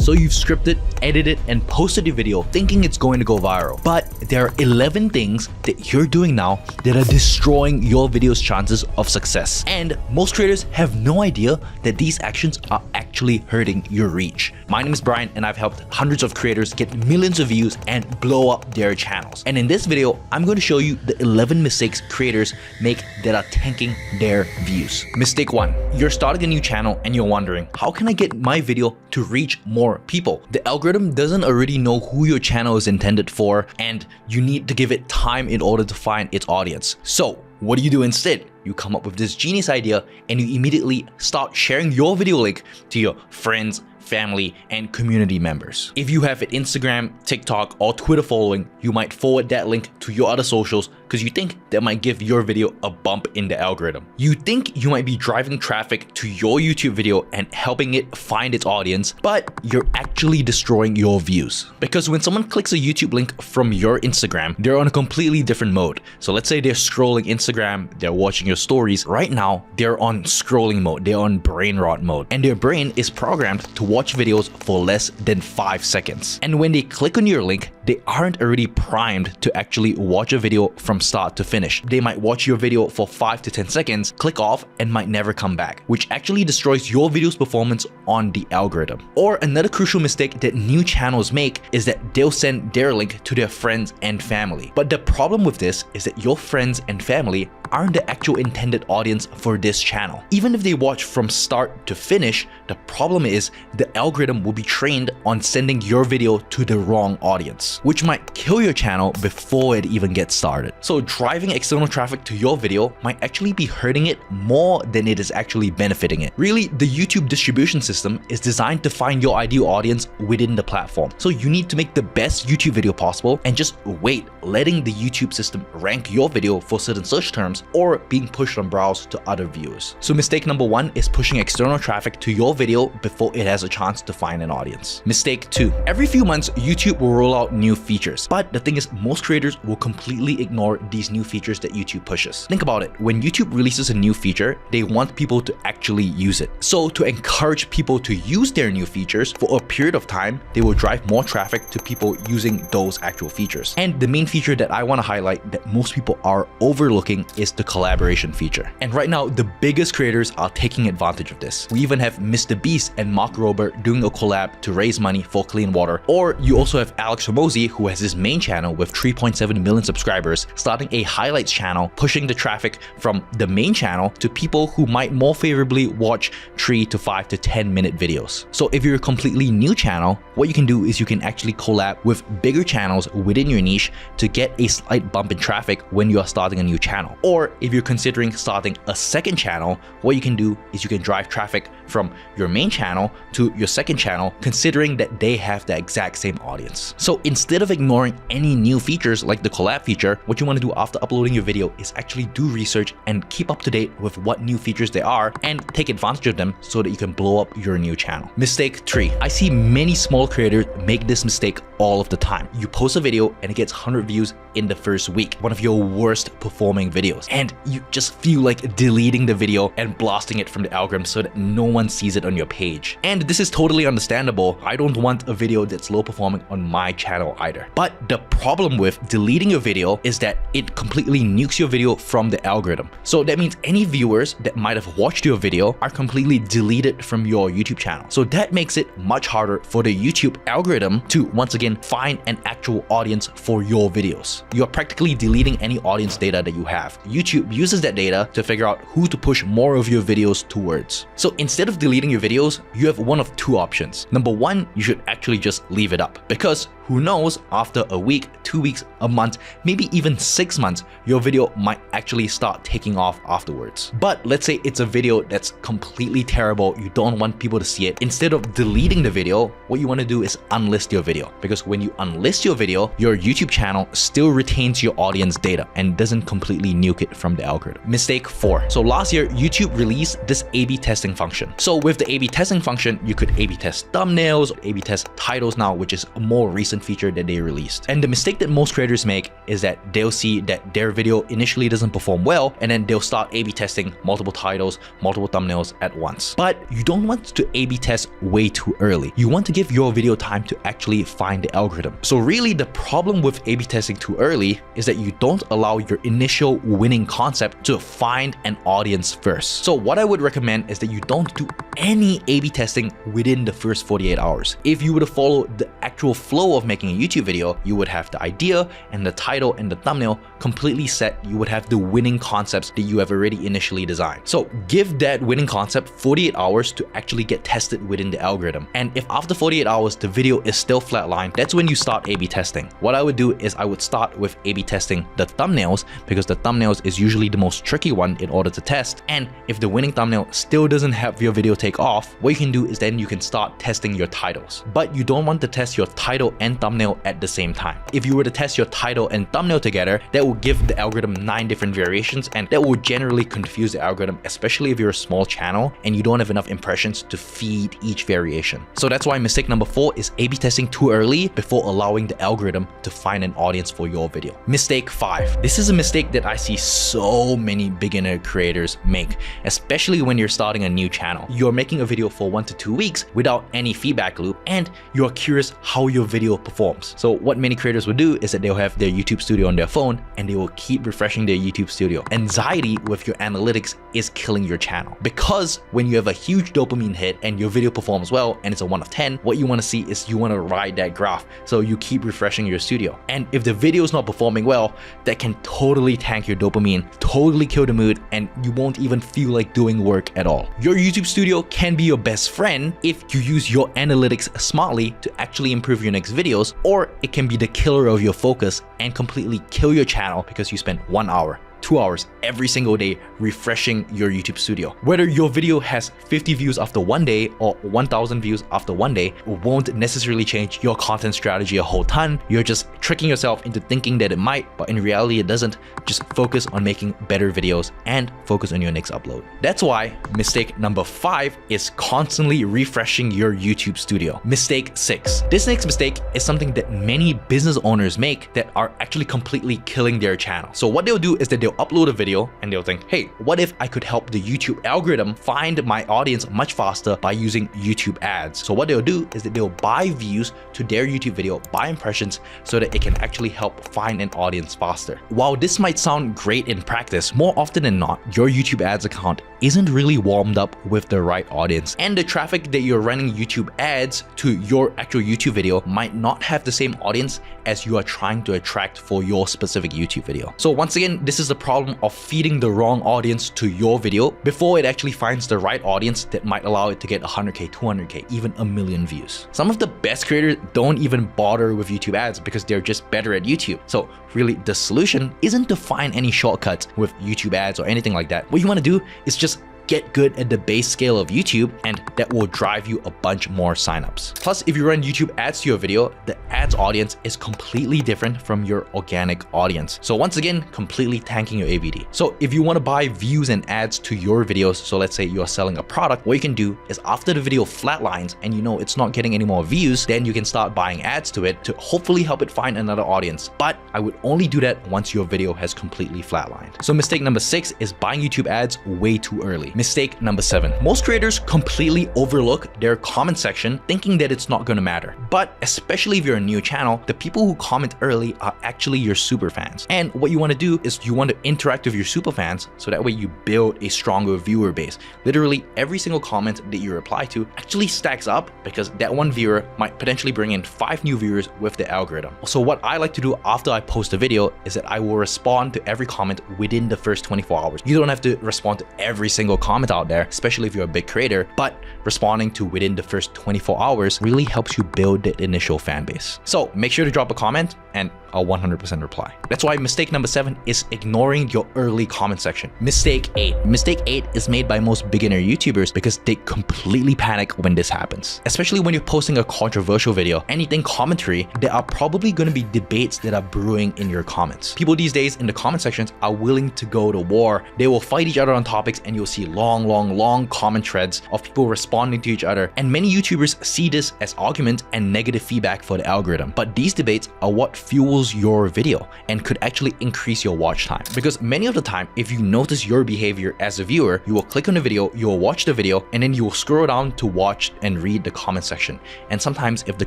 So you've scripted, edited, and posted your video thinking it's going to go viral. But there are 11 things that you're doing now that are destroying your video's chances of success. And most creators have no idea that these actions are actually hurting your reach. My name is Brian, and I've helped hundreds of creators get millions of views and blow up their channels. And in this video, I'm going to show you the 11 mistakes creators make that are tanking their views. Mistake 1. You're starting a new channel and you're wondering, how can I get my video to reach more people? The algorithm doesn't already know who your channel is intended for, and you need to give it time in order to find its audience. So what do? Instead, you come up with this genius idea and you immediately start sharing your video link to your friends, family, and community members. If you have an Instagram, TikTok, or Twitter following, you might forward that link to your other socials because you think that might give your video a bump in the algorithm. You think you might be driving traffic to your YouTube video and helping it find its audience, but you're actually destroying your views. Because when someone clicks a YouTube link from your Instagram, they're on a completely different mode. So let's say they're scrolling Instagram, they're watching your stories. Right now, they're on scrolling mode, they're on brain rot mode, and their brain is programmed to watch videos for less than 5 seconds. And when they click on your link, they aren't already primed to actually watch a video from start to finish. They might watch your video for 5 to 10 seconds, click off, and might never come back, which actually destroys your video's performance on the algorithm. Or another crucial mistake that new channels make is that they'll send their link to their friends and family. But the problem with this is that your friends and family aren't the actual intended audience for this channel. Even if they watch from start to finish, the problem is the algorithm will be trained on sending your video to the wrong audience, which might kill your channel before it even gets started. So driving external traffic to your video might actually be hurting it more than it is actually benefiting it. Really, the YouTube distribution system is designed to find your ideal audience within the platform. So you need to make the best YouTube video possible and just wait, letting the YouTube system rank your video for certain search terms or being pushed on browse to other viewers. So mistake number 1 is pushing external traffic to your video before it has a chance to find an audience. Mistake 2. Every few months, YouTube will roll out new features. But the thing is, most creators will completely ignore these new features that YouTube pushes. Think about it. When YouTube releases a new feature, they want people to actually use it. So to encourage people to use their new features for a period of time, they will drive more traffic to people using those actual features. And the main feature that I want to highlight that most people are overlooking is the collaboration feature. And right now, the biggest creators are taking advantage of this. We even have Mr. Beast and Mark Rober doing a collab to raise money for clean water. Or you also have Alex Hormozi, who has his main channel with 3.7 million subscribers, starting a highlights channel, pushing the traffic from the main channel to people who might more favorably watch 3 to 5 to 10 minute videos. So if you're a completely new channel, what you can do is you can actually collab with bigger channels within your niche to get a slight bump in traffic when you are starting a new channel. Or if you're considering starting a second channel, what you can do is you can drive traffic from your main channel to your second channel, considering that they have the exact same audience. So instead of ignoring any new features like the collab feature, what you want to do after uploading your video is actually do research and keep up to date with what new features there are and take advantage of them so that you can blow up your new channel. Mistake 3. I see many small creators make this mistake all of the time. You post a video and it gets 100 views in the first week, one of your worst performing videos, and you just feel like deleting the video and blasting it from the algorithm so that no one sees it on your page. And this is totally understandable. I don't want a video that's low performing on my channel either. But the problem with deleting your video is that it completely nukes your video from the algorithm. So that means any viewers that might have watched your video are completely deleted from your YouTube channel. So that makes it much harder for the YouTube algorithm to once again find an actual audience for your videos. You're practically deleting any audience data that you have. YouTube uses that data to figure out who to push more of your videos towards. So instead of deleting your videos, you have one of 2 options. Number 1, you should actually just leave it up, because who knows, after a week, 2 weeks, a month, maybe even 6 months, your video might actually start taking off afterwards. But let's say it's a video that's completely terrible, you don't want people to see it. Instead of deleting the video, what you want to do is unlist your video, because when you unlist your video, your YouTube channel still retains your audience data and doesn't completely nuke it from the algorithm. Mistake 4. So last year, YouTube released this A/B testing function. So with the A/B testing function, you could A/B test thumbnails, A/B test titles now, which is a more recent recent feature that they released. And the mistake that most creators make is that they'll see that their video initially doesn't perform well, and then they'll start A/B testing multiple titles, multiple thumbnails at once. But you don't want to A/B test way too early. You want to give your video time to actually find the algorithm. So really the problem with A/B testing too early is that you don't allow your initial winning concept to find an audience first. So what I would recommend is that you don't do any A/B testing within the first 48 hours. If you were to follow the actual flow of making a YouTube video, you would have the idea and the title and the thumbnail completely set. You would have the winning concepts that you have already initially designed. So give that winning concept 48 hours to actually get tested within the algorithm. And if after 48 hours the video is still flatlined, that's when you start A/B testing. What I would do is I would start with A/B testing the thumbnails, because the thumbnails is usually the most tricky one in order to test. And if the winning thumbnail still doesn't have your video take off, what you can do is then you can start testing your titles. But you don't want to test your title and thumbnail at the same time. If you were to test your title and thumbnail together, that will give the algorithm 9 different variations, and that will generally confuse the algorithm, especially if you're a small channel and you don't have enough impressions to feed each variation. So that's why mistake number 4 is A/B testing too early before allowing the algorithm to find an audience for your video. Mistake 5. This is a mistake that I see so many beginner creators make, especially when you're starting a new channel. You're making a video for 1 to 2 weeks without any feedback loop, and you're curious how your video performs. So what many creators will do is that they'll have their YouTube studio on their phone and they will keep refreshing their YouTube studio. Anxiety with your analytics is killing your channel, because when you have a huge dopamine hit and your video performs well and it's a 1 of 10, what you want to see is you want to ride that graph. So you keep refreshing your studio. And if the video is not performing well, that can totally tank your dopamine, totally kill the mood, and you won't even feel like doing work at all. Your YouTube studio can be your best friend if you use your analytics smartly to actually improve your next videos, or it can be the killer of your focus and completely kill your channel because you spent 1 hour, 2 hours every single day refreshing your YouTube studio. Whether your video has 50 views after 1 day or 1,000 views after 1 day won't necessarily change your content strategy a whole ton. You're just tricking yourself into thinking that it might, but in reality it doesn't. Just focus on making better videos and focus on your next upload. That's why mistake number 5 is constantly refreshing your YouTube studio. Mistake 6. This next mistake is something that many business owners make that are actually completely killing their channel. So what they'll do is that they'll upload a video and they'll think, hey, what if I could help the YouTube algorithm find my audience much faster by using YouTube ads? So what they'll do is that they'll buy views to their YouTube video, buy impressions, so that it can actually help find an audience faster. While this might sound great in practice, more often than not, your YouTube ads account isn't really warmed up with the right audience. And the traffic that you're running YouTube ads to your actual YouTube video might not have the same audience as you are trying to attract for your specific YouTube video. So once again, this is the problem of feeding the wrong audience to your video before it actually finds the right audience that might allow it to get 100K, 200K, even 1,000,000 views. Some of the best creators don't even bother with YouTube ads because they're just better at YouTube. So really the solution isn't to find any shortcuts with YouTube ads or anything like that. What you want to do is just get good at the base scale of YouTube, and that will drive you a bunch more signups. Plus, if you run YouTube ads to your video, the ads audience is completely different from your organic audience. So once again, completely tanking your ABD. So if you want to buy views and ads to your videos, so let's say you're selling a product, what you can do is after the video flatlines and you know it's not getting any more views, then you can start buying ads to it to hopefully help it find another audience. But I would only do that once your video has completely flatlined. So mistake number 6 is buying YouTube ads way too early. Mistake number 7. Most creators completely overlook their comment section thinking that it's not going to matter. But especially if you're a new channel, the people who comment early are actually your super fans. And what you want to do is you want to interact with your super fans so that way you build a stronger viewer base. Literally every single comment that you reply to actually stacks up because that one viewer might potentially bring in 5 new viewers with the algorithm. So what I like to do after I post a video is that I will respond to every comment within the first 24 hours. You don't have to respond to every single comment out there, especially if you're a big creator, but responding to within the first 24 hours really helps you build that initial fan base. So make sure to drop a comment and I'll 100% reply. That's why mistake number 7 is ignoring your early comment section. Mistake 8. Mistake 8 is made by most beginner YouTubers because they completely panic when this happens. Especially when you're posting a controversial video, anything commentary, there are probably going to be debates that are brewing in your comments. People these days in the comment sections are willing to go to war. They will fight each other on topics, and you'll see long comment threads of people responding to each other. And many YouTubers see this as argument and negative feedback for the algorithm. But these debates are what fuels your video and could actually increase your watch time. Because many of the time, if you notice your behavior as a viewer, you will click on the video, you will watch the video, and then you will scroll down to watch and read the comment section. And sometimes if the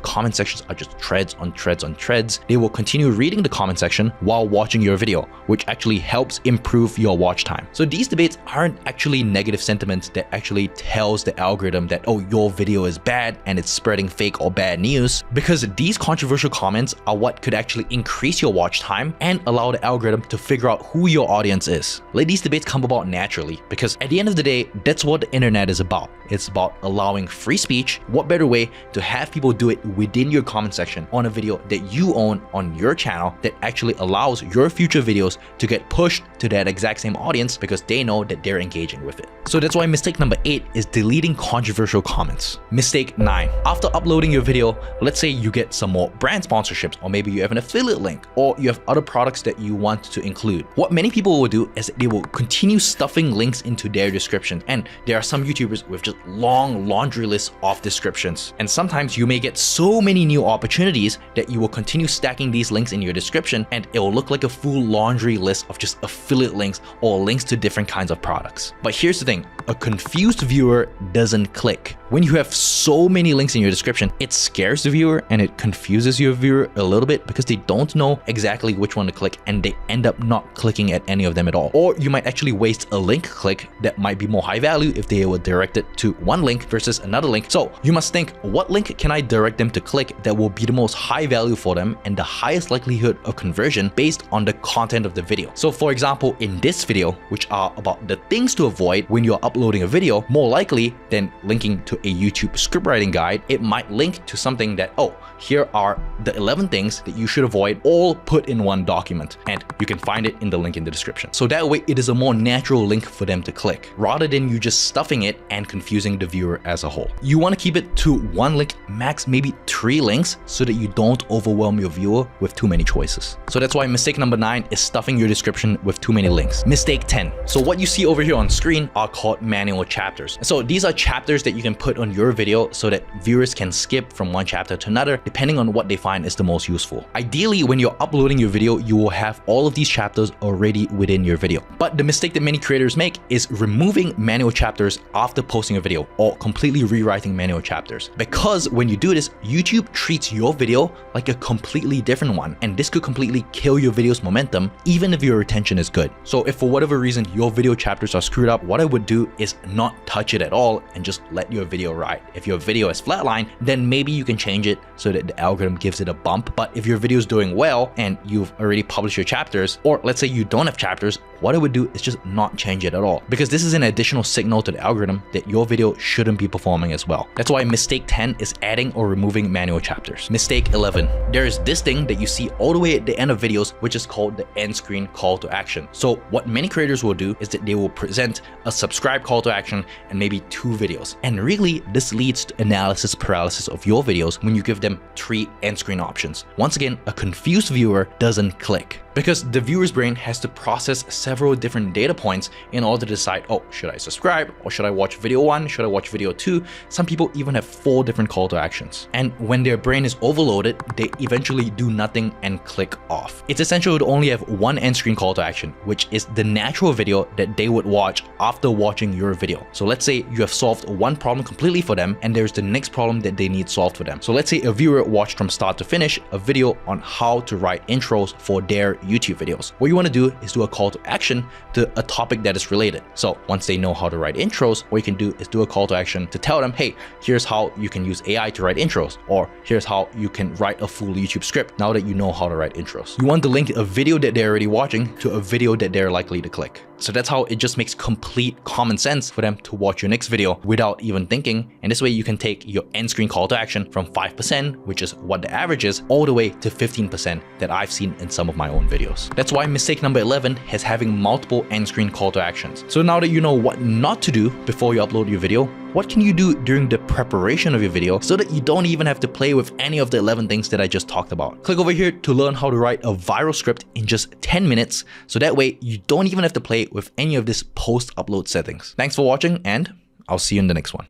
comment sections are just threads on threads on threads, they will continue reading the comment section while watching your video, which actually helps improve your watch time. So these debates aren't actually negative sentiments that actually tells the algorithm that, oh, your video is bad and it's spreading fake or bad news, because these controversial comments are what could actually increase your watch time and allow the algorithm to figure out who your audience is. Let these debates come about naturally, because at the end of the day, that's what the internet is about. It's about allowing free speech. What better way to have people do it within your comment section on a video that you own on your channel that actually allows your future videos to get pushed to that exact same audience because they know that they're engaging with it. So that's why mistake number 8 is deleting controversial comments. Mistake 9. After uploading your video, let's say you get some more brand sponsorships, or maybe you have an affiliate link, or you have other products that you want to include. What many people will do is they will continue stuffing links into their description. And there are some YouTubers with just long laundry lists of descriptions. And sometimes you may get so many new opportunities that you will continue stacking these links in your description, and it will look like a full laundry list of just affiliate links or links to different kinds of products. But here's the thing, a confused viewer doesn't click. When you have so many links in your description, it scares the viewer and it confuses your viewer a little bit because they don't know exactly which one to click, and they end up not clicking at any of them at all. Or you might actually waste a link click that might be more high value if they were directed to one link versus another link. So you must think, what link can I direct them to click that will be the most high value for them and the highest likelihood of conversion based on the content of the video. So for example, in this video, which are about the things to avoid when you're uploading a video, more likely than linking to a YouTube scriptwriting guide, it might link to something that, oh, here are the 11 things that you should avoid, all put in one document, and you can find it in the link in the description. So that way it is a more natural link for them to click, rather than you just stuffing it and confusing the viewer as a whole. You want to keep it to one link, max maybe 3 links, so that you don't overwhelm your viewer with too many choices. So that's why mistake number 9 is stuffing your description with too many links. Mistake 10. So what you see over here on screen are called manual chapters. So these are chapters that you can put on your video so that viewers can skip from one chapter to another, depending on what they find is the most useful. Ideally, when you're uploading your video, you will have all of these chapters already within your video. But the mistake that many creators make is removing manual chapters after posting a video, or completely rewriting manual chapters. Because when you do this, YouTube treats your video like a completely different one, and this could completely kill your video's momentum, even if your retention is good. So if for whatever reason your video chapters are screwed up, what I would do is not touch it at all and just let your video ride. If your video is flatline, then maybe you can change it so that the algorithm gives it a bump. But if your video is doing well and you've already published your chapters, or let's say you don't have chapters, what I would do is just not change it at all, because this is an additional signal to the algorithm that your video shouldn't be performing as well. That's why mistake 10 is adding or removing manual chapters. Mistake 11. There's this thing that you see all the way at the end of videos, which is called the end screen call to action. So what many creators will do is that they will present a subscribe call to action and maybe 2 videos. And really, this leads to analysis paralysis of your videos when you give them 3 end screen options. Once again, a confused viewer doesn't click, because the viewer's brain has to process several different data points in order to decide, oh, should I subscribe, or should I watch video 1, should I watch video 2? Some people even have 4 different call to actions. And when their brain is overloaded, they eventually do nothing and click off. It's essential to only have one end screen call to action, which is the natural video that they would watch after watching your video. So let's say you have solved one problem completely for them, and there's the next problem that they need solved for them. So let's say a viewer watched from start to finish a video on how to write intros for their YouTube videos. What you want to do is do a call to action to a topic that is related. So once they know how to write intros, what you can do is do a call to action to tell them, hey, here's how you can use AI to write intros, or here's how you can write a full YouTube script now that you know how to write intros. You want to link a video that they're already watching to a video that they're likely to click. So that's how it just makes complete common sense for them to watch your next video without even thinking. And this way you can take your end screen call to action from 5%, which is what the average is, all the way to 15% that I've seen in some of my own videos. That's why mistake number 11 is having multiple end screen call to actions. So now that you know what not to do before you upload your video, what can you do during the preparation of your video so that you don't even have to play with any of the 11 things that I just talked about? Click over here to learn how to write a viral script in just 10 minutes. So that way you don't even have to play with any of this post-upload settings. Thanks for watching, and I'll see you in the next one.